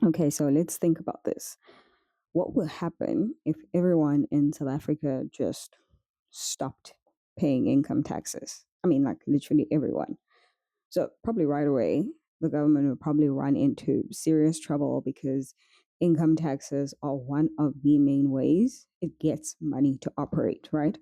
Okay, so let's think about this. What will happen if everyone in South Africa just stopped paying income taxes? I mean, like literally everyone. So, probably right away, the government will probably run into serious trouble because income taxes are one of the main ways it gets money to operate, right?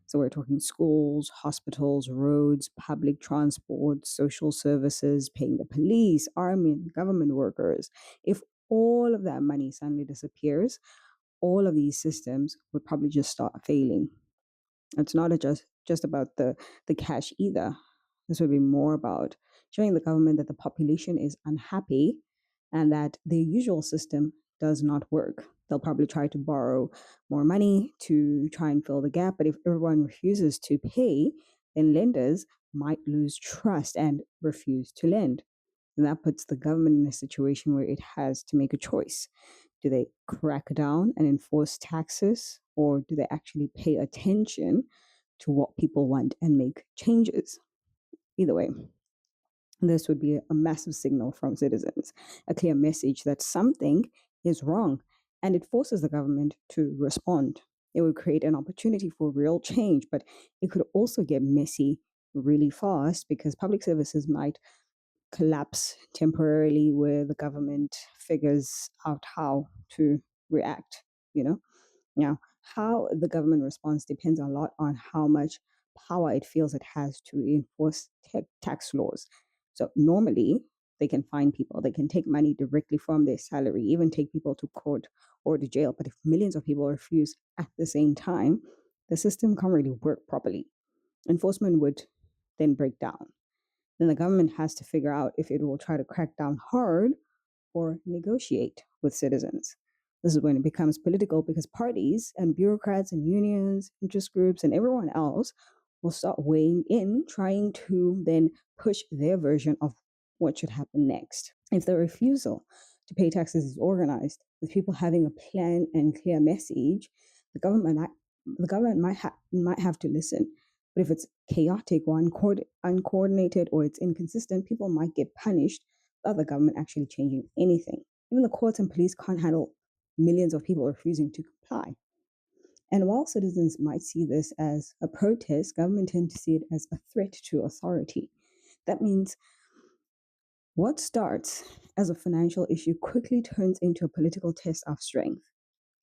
So, we're talking schools, hospitals, roads, public transport, social services, paying the police, army, and government workers. If all of that money suddenly disappears, all of these systems would probably just start failing. It's not just about the cash either. This would be more about showing the government that the population is unhappy and that the usual system does not work. They'll probably try to borrow more money to try and fill the gap. But if everyone refuses to pay, then lenders might lose trust and refuse to lend. And that puts the government in a situation where it has to make a choice. Do they crack down and enforce taxes, or do they actually pay attention to what people want and make changes? Either way, this would be a massive signal from citizens, a clear message that something is wrong, and it forces the government to respond. It would create an opportunity for real change, but it could also get messy really fast because public services might collapse temporarily where the government figures out how to react, you know? Now, how the government responds depends a lot on how much power it feels it has to enforce tax laws. So normally they can fine people, they can take money directly from their salary, even take people to court or to jail. But if millions of people refuse at the same time, the system can't really work properly. Enforcement would then break down. Then the government has to figure out if it will try to crack down hard or negotiate with citizens. This is when it becomes political because parties and bureaucrats and unions, interest groups, and everyone else will start weighing in, trying to then push their version of what should happen next. If the refusal to pay taxes is organized with people having a plan and clear message, the government might have to listen. But if it's chaotic or uncoordinated or it's inconsistent, people might get punished without the government actually changing anything. Even the courts and police can't handle millions of people refusing to comply. And while citizens might see this as a protest, government tend to see it as a threat to authority. That means what starts as a financial issue quickly turns into a political test of strength.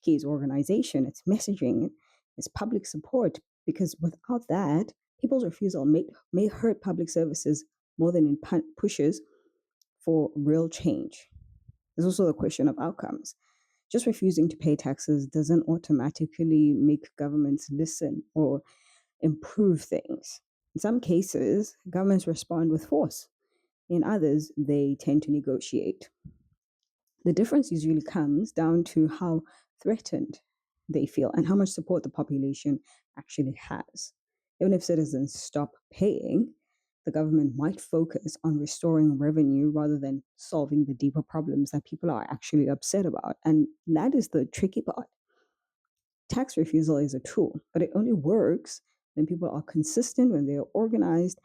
Key is organization, it's messaging, it's public support, because without that, people's refusal may hurt public services more than it pushes for real change. There's also the question of outcomes. Just refusing to pay taxes doesn't automatically make governments listen or improve things. In some cases, governments respond with force. In others, they tend to negotiate. The difference usually comes down to how threatened they feel and how much support the population actually has. Even if citizens stop paying, the government might focus on restoring revenue rather than solving the deeper problems that people are actually upset about. And that is the tricky part. Tax refusal is a tool, but it only works when people are consistent, when they are organized,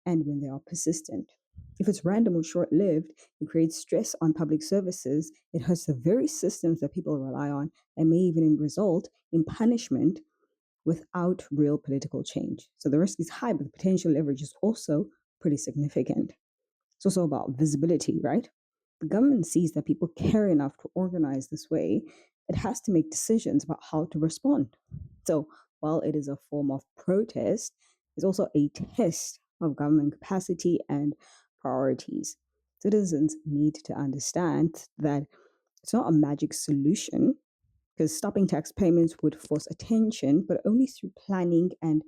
and when they are persistent. If it's random or short lived, it creates stress on public services. It hurts the very systems that people rely on and may even result in punishment without real political change. So the risk is high, but the potential leverage is also pretty significant. It's also about visibility, right? The government sees that people care enough to organize this way, it has to make decisions about how to respond. So while it is a form of protest, it's also a test of government capacity and priorities. Citizens need to understand that it's not a magic solution because stopping tax payments would force attention, but only through planning and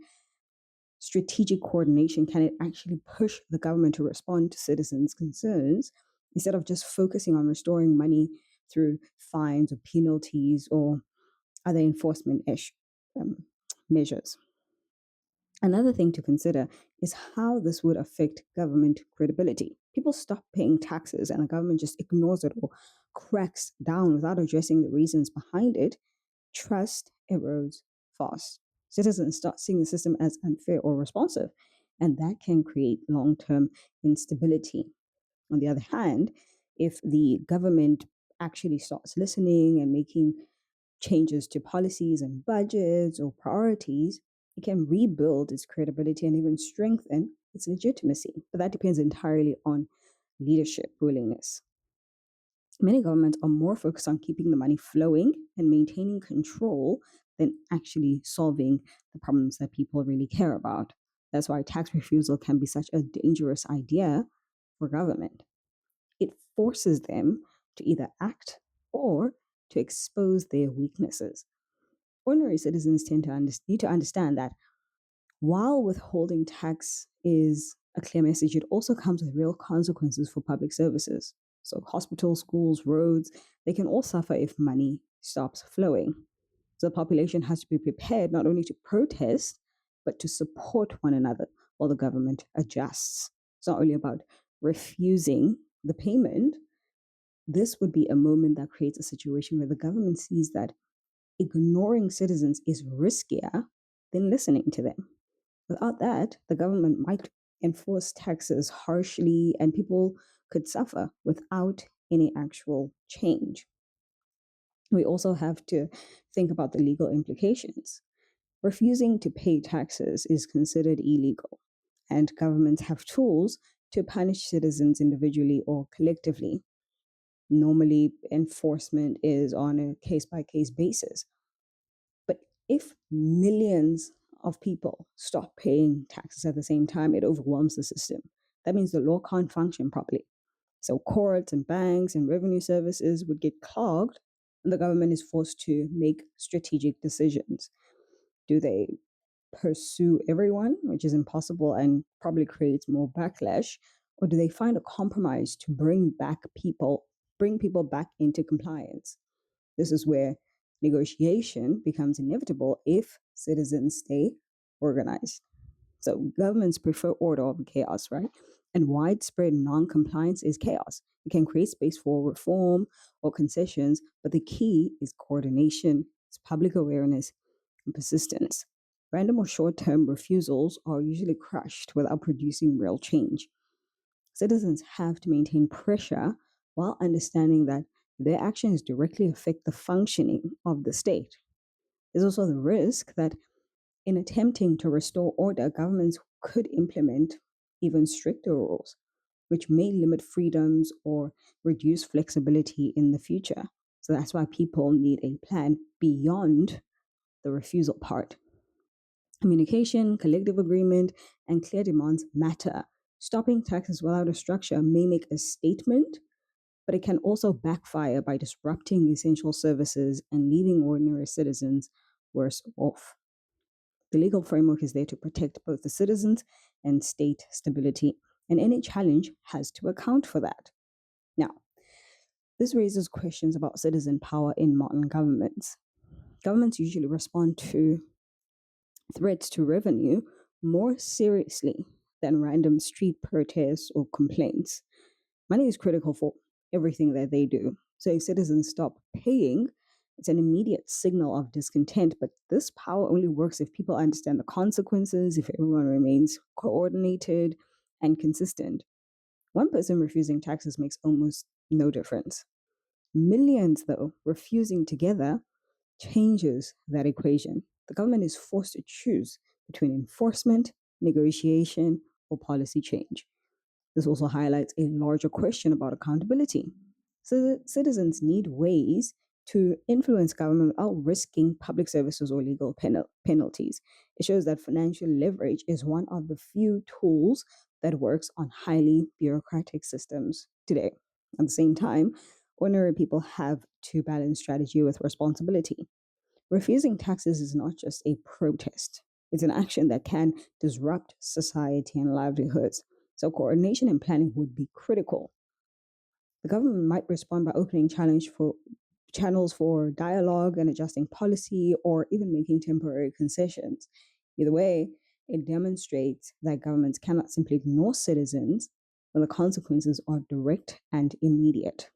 strategic coordination can it actually push the government to respond to citizens' concerns instead of just focusing on restoring money through fines or penalties or other um, measures. Another thing to consider is how this would affect government credibility. People stop paying taxes and the government just ignores it or cracks down without addressing the reasons behind it. Trust erodes fast. Citizens start seeing the system as unfair or responsive, and that can create long term instability. On the other hand, if the government actually starts listening and making changes to policies and budgets or priorities, it can rebuild its credibility and even strengthen its legitimacy. But that depends entirely on leadership willingness. Many governments are more focused on keeping the money flowing and maintaining control than actually solving the problems that people really care about. That's why tax refusal can be such a dangerous idea for government. It forces them to either act or to expose their weaknesses. Ordinary citizens need to understand that while withholding tax is a clear message, it also comes with real consequences for public services. So, hospitals, schools, roads, they can all suffer if money stops flowing. So, the population has to be prepared not only to protest, but to support one another while the government adjusts. It's not only about refusing the payment. This would be a moment that creates a situation where the government sees that ignoring citizens is riskier than listening to them. Without that, the government might enforce taxes harshly and people could suffer without any actual change. We also have to think about the legal implications. Refusing to pay taxes is considered illegal, and governments have tools to punish citizens individually or collectively. Normally, enforcement is on a case by case basis. But if millions of people stop paying taxes at the same time, it overwhelms the system. That means the law can't function properly. So courts and banks and revenue services would get clogged, and the government is forced to make strategic decisions. Do they pursue everyone, which is impossible and probably creates more backlash, or do they find a compromise to bring people back into compliance? This is where negotiation becomes inevitable if citizens stay organized. So governments prefer order over chaos, right? And widespread non-compliance is chaos. It can create space for reform or concessions, but the key is coordination, it's public awareness, and persistence. Random or short-term refusals are usually crushed without producing real change. Citizens have to maintain pressure while understanding that their actions directly affect the functioning of the state. There's also the risk that in attempting to restore order, governments could implement even stricter rules, which may limit freedoms or reduce flexibility in the future. So that's why people need a plan beyond the refusal part. Communication, collective agreement, and clear demands matter. Stopping taxes without a structure may make a statement, but it can also backfire by disrupting essential services and leaving ordinary citizens worse off. The legal framework is there to protect both the citizens and state stability, and any challenge has to account for that. Now, this raises questions about citizen power in modern governments. Governments usually respond to threats to revenue more seriously than random street protests or complaints. Money is critical for everything that they do. So if citizens stop paying, it's an immediate signal of discontent. But this power only works if people understand the consequences, if everyone remains coordinated and consistent. One person refusing taxes makes almost no difference. Millions, though, refusing together changes that equation. The government is forced to choose between enforcement, negotiation, or policy change. This also highlights a larger question about accountability. So citizens need ways to influence government without risking public services or legal penalties. It shows that financial leverage is one of the few tools that works on highly bureaucratic systems today. At the same time, ordinary people have to balance strategy with responsibility. Refusing taxes is not just a protest, it's an action that can disrupt society and livelihoods. So, coordination and planning would be critical. The government might respond by opening channels for dialogue and adjusting policy or even making temporary concessions. Either way, it demonstrates that governments cannot simply ignore citizens when the consequences are direct and immediate.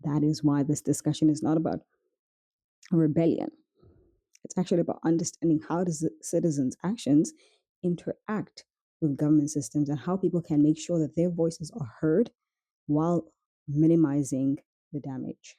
That is why this discussion is not about rebellion. It's actually about understanding how does citizens' actions interact with government systems and how people can make sure that their voices are heard while minimizing the damage.